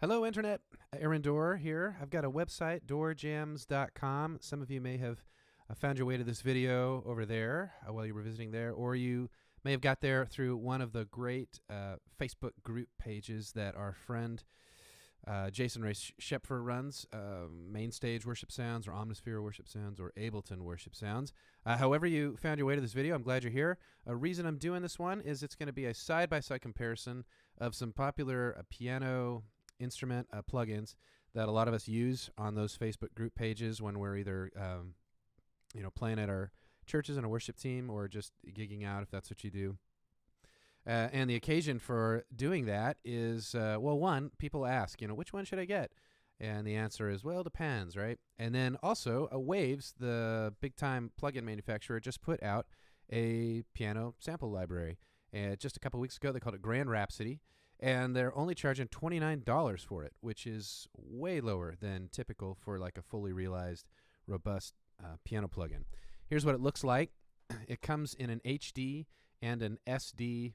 Hello, Internet. Aaron Dorr here. I've got a website, doorjams.com. Some of you may have found your way to this video over there while you were visiting there, or you may have got there through one of the great Facebook group pages that our friend Jason Ray Shepfer runs, Mainstage Worship Sounds, or Omnisphere Worship Sounds, or Ableton Worship Sounds. However you found your way to this video, I'm glad you're here. A reason I'm doing this one is it's going to be a side-by-side comparison of some popular piano instrument plugins that a lot of us use on those Facebook group pages when we're either playing at our churches and a worship team, or just gigging out if that's what you do. And the occasion for doing that is, one, people ask, which one should I get? And the answer is, well, depends, right? And then also, Waves, the big-time plugin manufacturer, just put out a piano sample library. And just a couple weeks ago, they called it Rhapsody. And they're only charging $29 for it, which is way lower than typical for like a fully realized, robust piano plugin. Here's what it looks like. It comes in an HD and an SD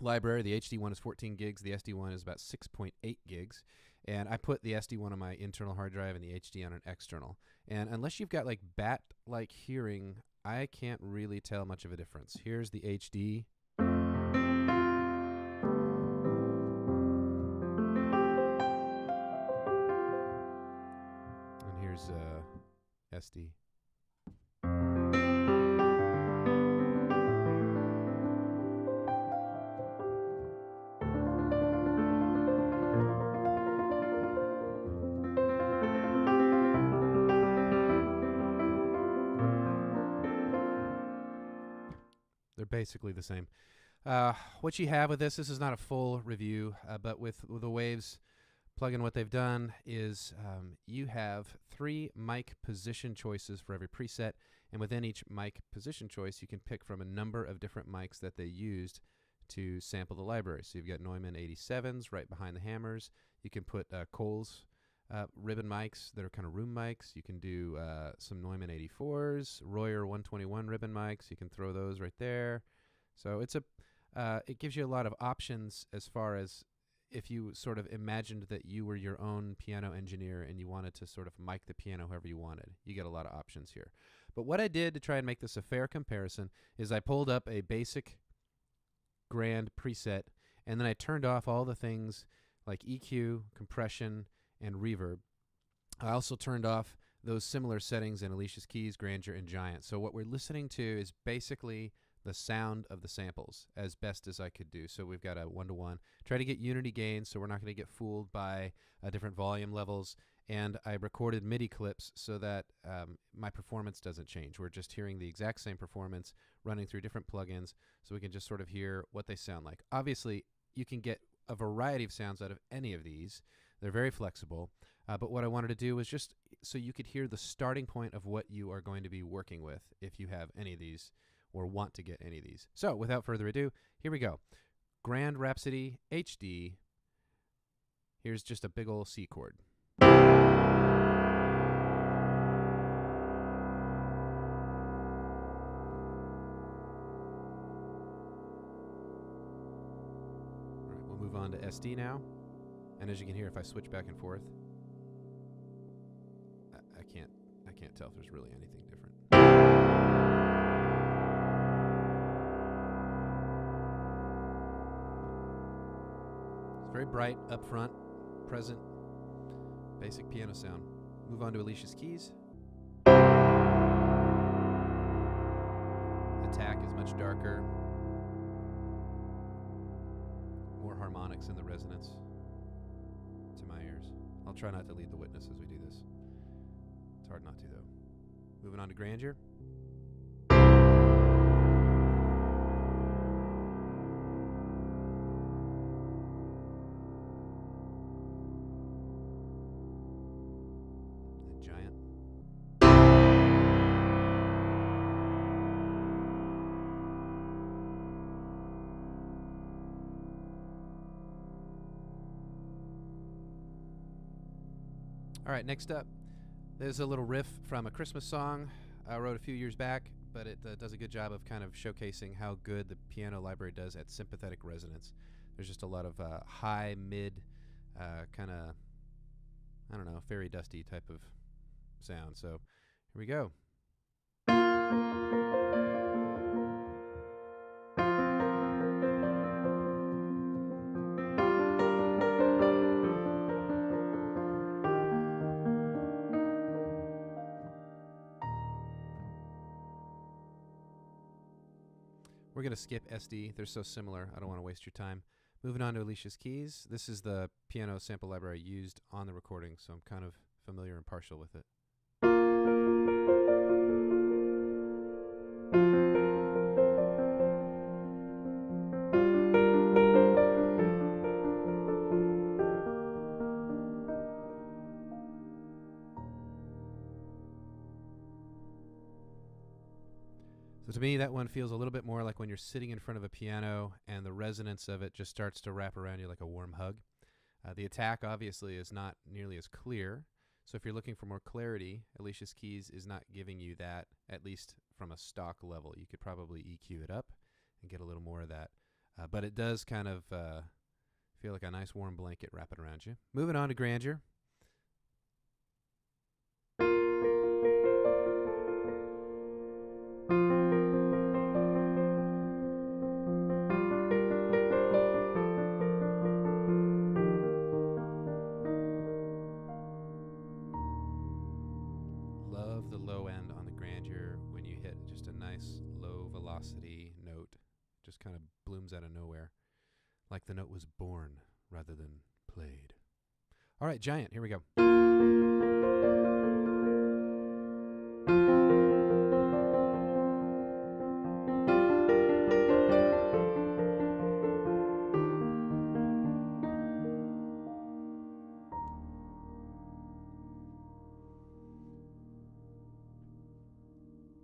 library. The HD one is 14 gigs. The SD one is about 6.8 gigs. And I put the SD one on my internal hard drive and the HD on an external. And unless you've got like bat-like hearing, I can't really tell much of a difference. Here's the HD. SD. They're basically the same. What you have with this is not a full review, but with the Waves plugin, what they've done is you have 3 mic position choices for every preset, and within each mic position choice, you can pick from a number of different mics that they used to sample the library. So you've got Neumann 87s right behind the hammers. You can put Cole's ribbon mics that are kind of room mics. You can do some Neumann 84s, Royer 121 ribbon mics. You can throw those right there. So it's it gives you a lot of options as far as if you sort of imagined that you were your own piano engineer and you wanted to sort of mic the piano however you wanted. You get a lot of options here. But what I did to try and make this a fair comparison is I pulled up a basic grand preset, and then I turned off all the things like EQ, compression, and reverb. I also turned off those similar settings in Alicia's Keys, Grandeur, and Giant. So what we're listening to is basically the sound of the samples as best as I could do. So we've got a 1-to-1. Try to get unity gain so we're not going to get fooled by different volume levels. And I recorded MIDI clips so that my performance doesn't change. We're just hearing the exact same performance running through different plugins so we can just sort of hear what they sound like. Obviously, you can get a variety of sounds out of any of these. They're very flexible. But what I wanted to do was just so you could hear the starting point of what you are going to be working with if you have any of these or want to get any of these. So without further ado, here we go. Grand Rhapsody HD. Here's just a big ol' C chord. All right, we'll move on to SD now. And as you can hear, if I switch back and forth, I can't tell if there's really anything different. Very bright, upfront, present, basic piano sound. Move on to Alicia's Keys. Attack is much darker. More harmonics in the resonance to my ears. I'll try not to lead the witness as we do this. It's hard not to, though. Moving on to Grandeur. All right, next up, there's a little riff from a Christmas song I wrote a few years back, but it does a good job of kind of showcasing how good the piano library does at sympathetic resonance. There's just a lot of high, mid, kind of, I don't know, fairy dusty type of sound. So here we go. We're going to skip SD. They're so similar. I don't want to waste your time. Moving on to Alicia's keys. This is the piano sample library used on the recording, so I'm kind of familiar and partial with it. So to me, that one feels a little bit more like when you're sitting in front of a piano and the resonance of it just starts to wrap around you like a warm hug. The attack, obviously, is not nearly as clear. So if you're looking for more clarity, Alicia's Keys is not giving you that, at least from a stock level. You could probably EQ it up and get a little more of that. But it does kind of feel like a nice warm blanket wrapping around you. Moving on to Grandeur. Love the low end on the Grandeur when you hit just a nice low velocity note. Just kind of blooms out of nowhere, like the note was born rather than played. All right, Giant, here we go.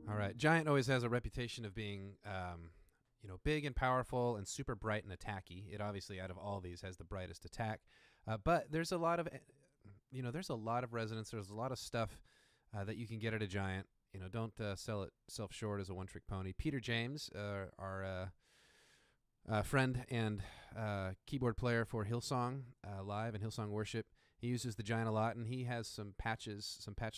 All right, Giant always has a reputation of being, big and powerful and super bright and attacky. It obviously, out of all these, has the brightest attack. But there's a lot of, there's a lot of resonance. There's a lot of stuff that you can get at a Giant. Don't sell itself short as a one-trick pony. Peter James, our friend and keyboard player for Hillsong Live and Hillsong Worship, he uses the Giant a lot, and he has some patch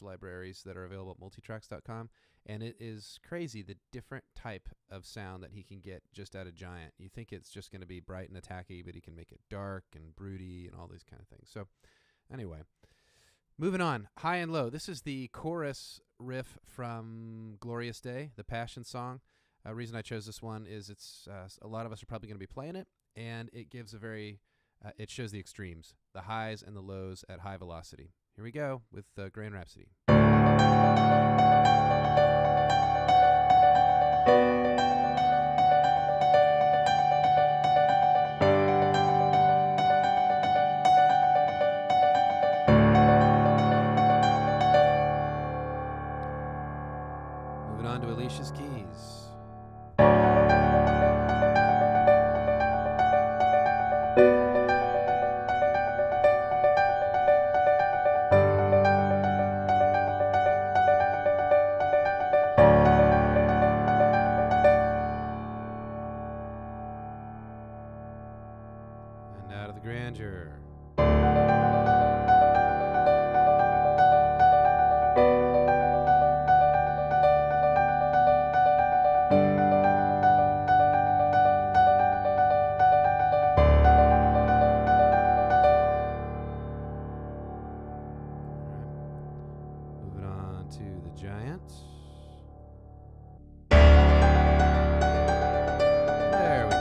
libraries that are available at multitracks.com. And it is crazy the different type of sound that he can get just out of Giant. You think it's just going to be bright and attacky, but he can make it dark and broody and all these kind of things. So anyway, moving on. High and Low. This is the chorus riff from Glorious Day, the Passion song. The reason I chose this one is it's a lot of us are probably going to be playing it, and it gives it shows the extremes, the highs and the lows at high velocity. Here we go with Grand Rhapsody. Moving on to Alicia's Keys. And out of the Grandeur. Moving on to the Giant. There we go.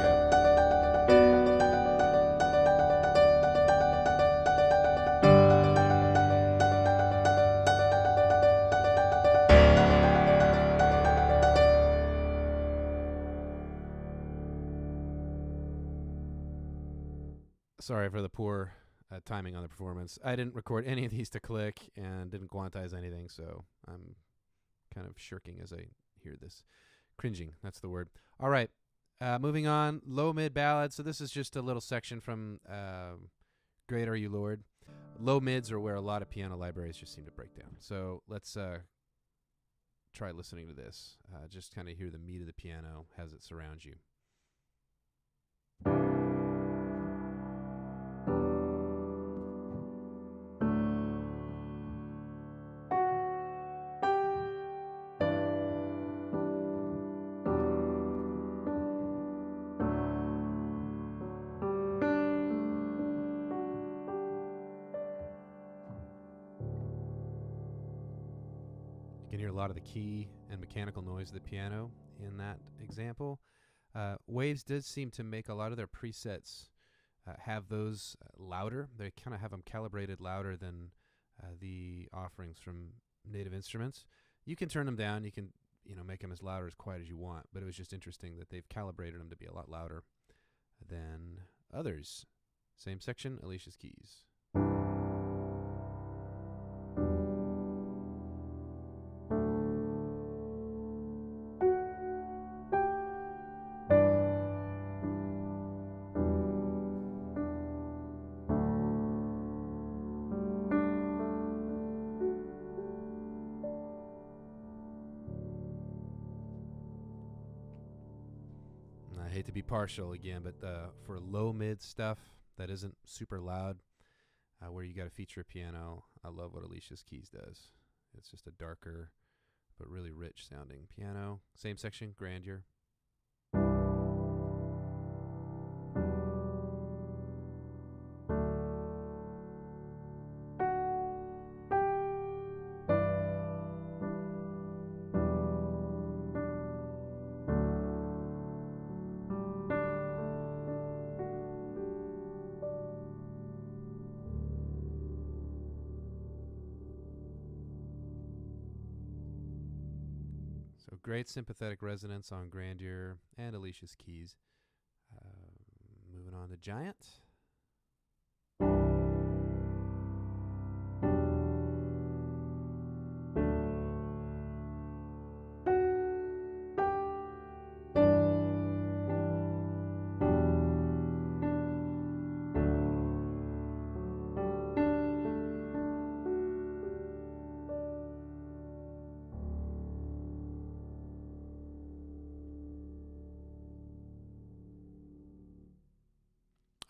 Sorry for the poor timing on the performance. I didn't record any of these to click and didn't quantize anything, so I'm kind of shirking as I hear this. Cringing, that's the word. All right, moving on. LowMid ballad. So this is just a little section from Great Are You, Lord. Low mids are where a lot of piano libraries just seem to break down. So let's try listening to this. Just kind of hear the meat of the piano as it surrounds you. can hear a lot of the key and mechanical noise of the piano in that example. Waves did seem to make a lot of their presets have those louder. They kind of have them calibrated louder than the offerings from Native Instruments. You can turn them down. You can make them as loud or as quiet as you want, but it was just interesting that they've calibrated them to be a lot louder than others. Same section, Alicia's keys. I hate to be partial again, but for low-mid stuff that isn't super loud, where you got to feature a piano, I love what Alicia's keys does. It's just a darker but really rich sounding piano. Same section, Grandeur. So great sympathetic resonance on Grandeur and Alicia's keys. Moving on to Giant.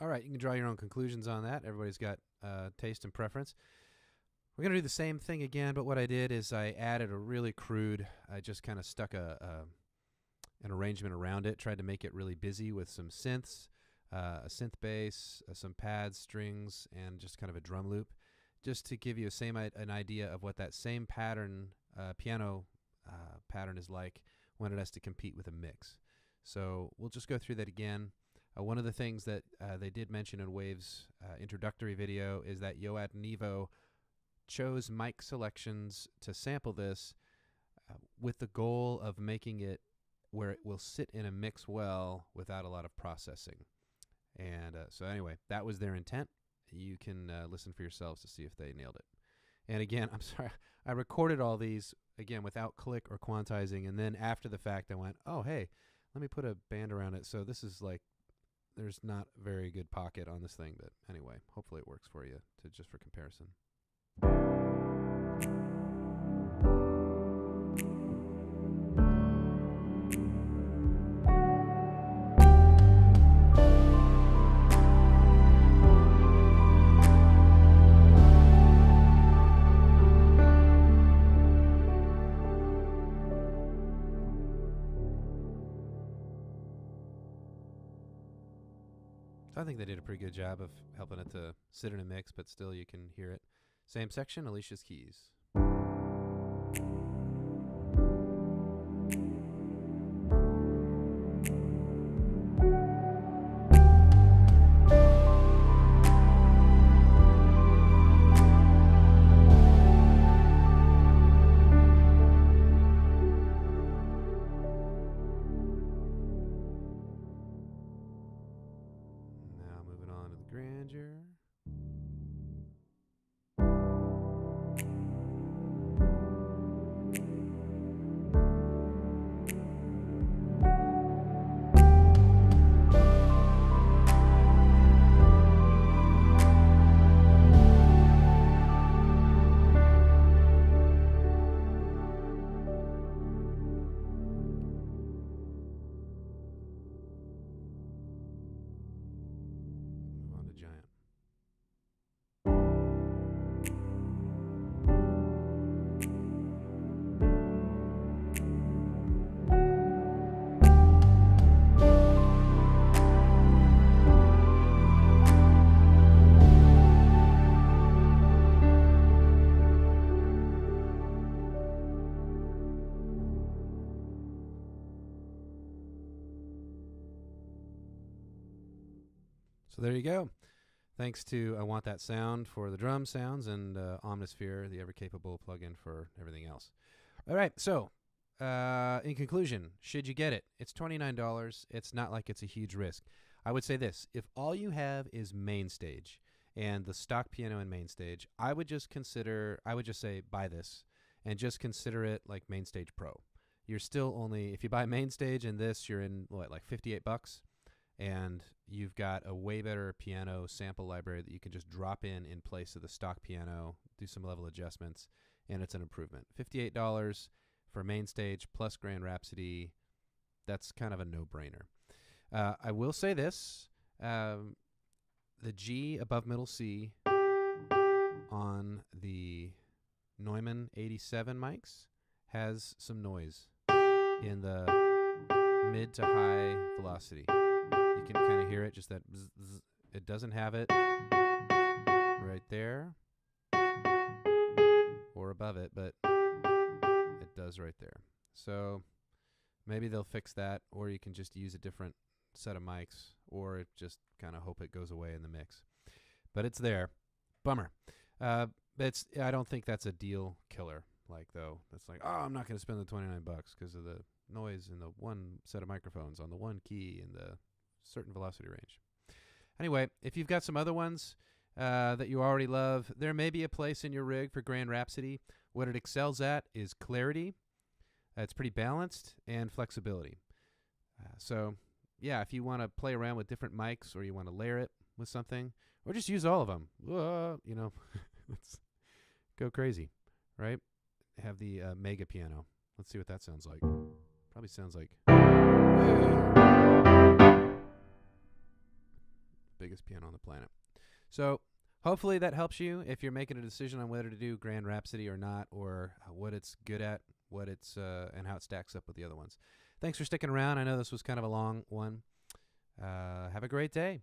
All right, you can draw your own conclusions on that. Everybody's got taste and preference. We're going to do the same thing again, but what I did is I added a really crude, I just kind of stuck an arrangement around it, tried to make it really busy with some synths, a synth bass, some pads, strings, and just kind of a drum loop, just to give you an idea of what that same pattern, piano pattern is like when it has to compete with a mix. So we'll just go through that again. One of the things that they did mention in Wave's introductory video is that Yoad Nevo chose mic selections to sample this with the goal of making it where it will sit in a mix well without a lot of processing. And so anyway, that was their intent. You can listen for yourselves to see if they nailed it. And again, I'm sorry, I recorded all these, again, without click or quantizing, and then after the fact I went, oh, hey, let me put a band around it. So this is like, there's not very good pocket on this thing, but anyway, hopefully it works for you just for comparison. I think they did a pretty good job of helping it to sit in a mix, but still you can hear it. Same section, Alicia's keys. Grandeur. So there you go. Thanks to I Want That Sound for the drum sounds and Omnisphere, the ever-capable plugin for everything else. All right, so in conclusion, should you get it? It's $29. It's not like it's a huge risk. I would say this. If all you have is Mainstage and the stock piano in Mainstage, I would just say buy this and just consider it like Mainstage Pro. You're still only, if you buy Mainstage and this, you're in, what, like $58? And you've got a way better piano sample library that you can just drop in place of the stock piano, do some level adjustments, and it's an improvement. $58 for Mainstage plus Grand Rhapsody, that's kind of a no-brainer. I will say this, the G above middle C on the Neumann 87 mics has some noise in the mid to high velocity. You can kind of hear it, just that bzz, bzz. It doesn't have it right there or above it, but it does right there. So maybe they'll fix that, or you can just use a different set of mics, or just kind of hope it goes away in the mix. But it's there. Bummer. I don't think that's a deal killer. Like, though, it's like, oh, I'm not going to spend the $29 because of the noise in the one set of microphones on the one key in the certain velocity range. Anyway, if you've got some other ones that you already love, there may be a place in your rig for Grand Rhapsody. What it excels at is clarity. It's pretty balanced, and flexibility. So, yeah, if you want to play around with different mics, or you want to layer it with something, or just use all of them, let's go crazy, right? Have the mega piano. Let's see what that sounds like. Probably sounds like biggest piano on the planet. So hopefully that helps you if you're making a decision on whether to do Grand Rhapsody or not, or what it's good at, what it's and how it stacks up with the other ones. Thanks for sticking around. I know this was kind of a long one. Have a great day.